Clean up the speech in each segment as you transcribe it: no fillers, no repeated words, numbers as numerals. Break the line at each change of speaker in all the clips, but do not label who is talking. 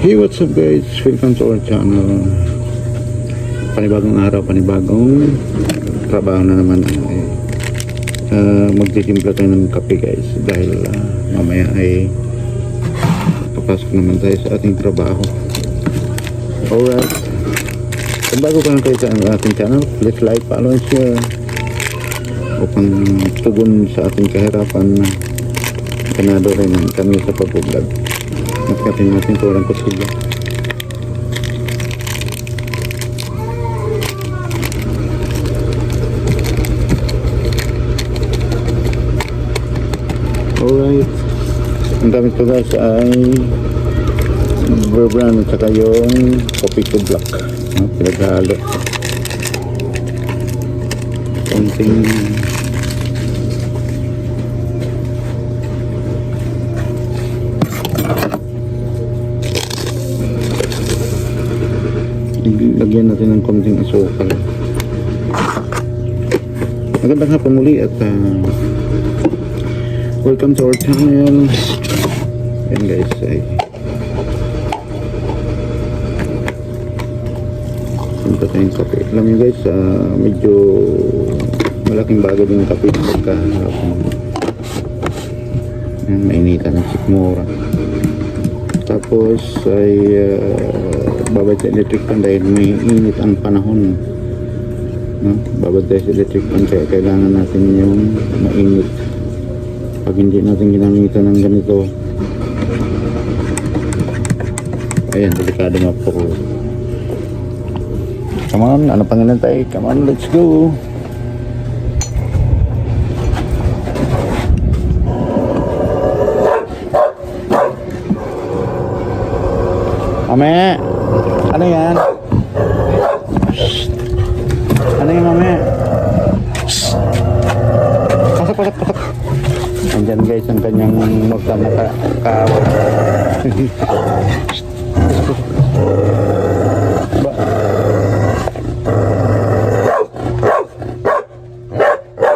Hey, what's up guys? Welcome to our channel. Panibagong araw, panibagong trabaho na naman. Magtitimpla tayo ng kape guys dahil mamaya ay papasok naman tayo sa ating trabaho. Alright, kung bago ka lang kayo sa ating channel, please like, follow and share upang tugon sa ating kahirapan na kanado rin kami sa pag-vlog. Matkatin natin ito walang kusilya. Alright, ang gamit ko guys ay Bear Brand at saka yung Kopiko Black, pinaghalo konting lagyan natin ng konting asukal. Magandang hapon muli at welcome to our channel. Ayan guys, ay punta tayong kape. Alam nyo guys, medyo malaking bagay din yung kape pagka mainitan ng sikmura. Tapos ay babad sa electric fan dahil may init ang panahon, no? Babad tayo sa electric fan kaya kailangan natin yung mainit. Pag hindi natin ginamitan ng ganito, ayan, delikado po. Come on, ano pang inantay? Come on, let's go. Ame, ano yan? Shhh. Ano yan, Ame? Pasok. Andyan guys ang kanyang magkam na kaaway.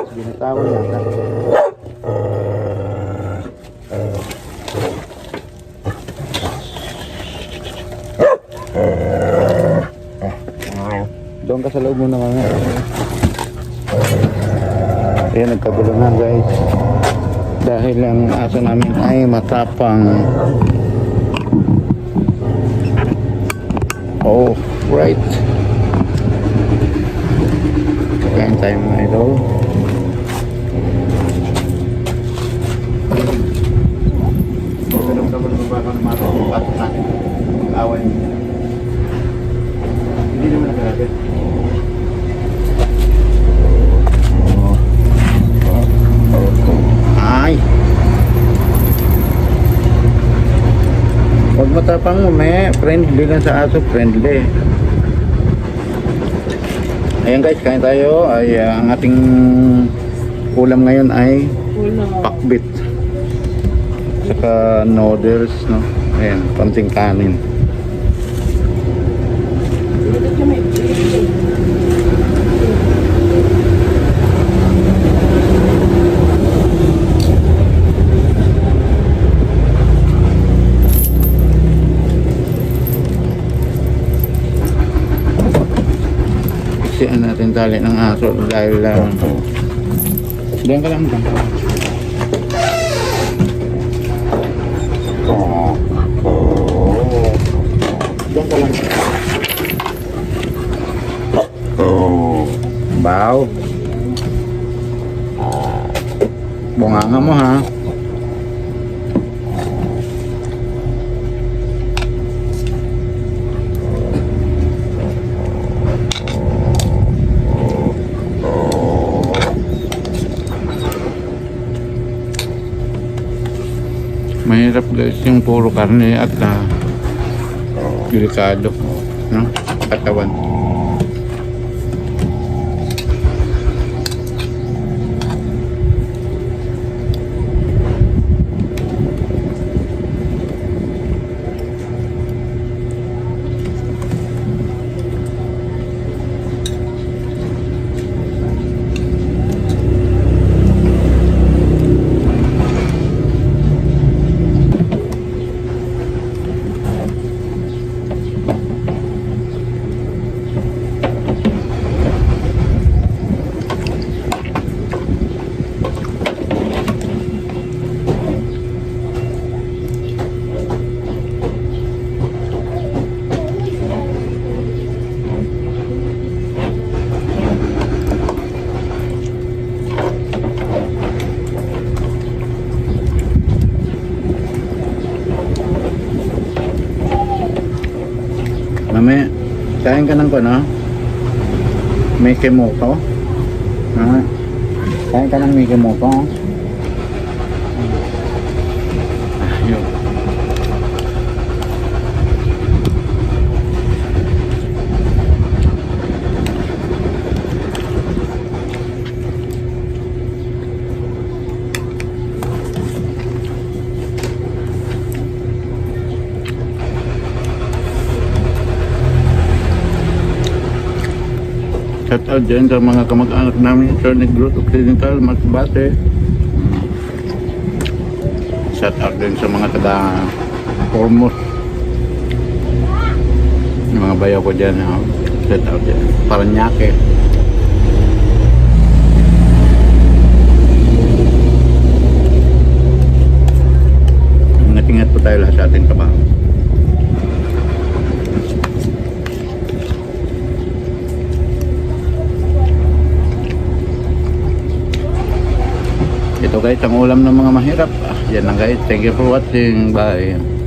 Ginatawa niya. Doon ka sa loob muna mga. Ayan, nagkagulo na guys dahil ang aso namin ay matapang. Oh, right. Kain tayo mga idol. Dalam-dalam berbakar mata patut natin awal ini. Hindi naman nakalapit. Ay. Huwag matapang mo, me. Friendly lang sa aso, friendly. Ayan guys, kain tayo. Ay, ang ating ulam ngayon ay pakbit. Saka noodles, no? Ayan, konting kanin. Siyan natin tali ng aso dahil diyan ka lang ba? Diyan ka lang. Baw. Bunganga mo ha. Mahirap guys yung puro karne at delikado, no? Katawan. Mamaya, kain ka ng ano? May kemoto. Ha? Kain ka ng may kemoto. Yun. Shout out dyan sa mga kamag-anak namin sa Negros Occidental, Masbate. Shout out din sa mga taga Formos. Yung mga bayaw ko dyan. Shout out dyan. Paranaque. Ingat-ingat po tayo lahat sa ating trabaho. Ito guys, ang ulam ng mga mahirap. Yan lang guys. Thank you for watching. Bye.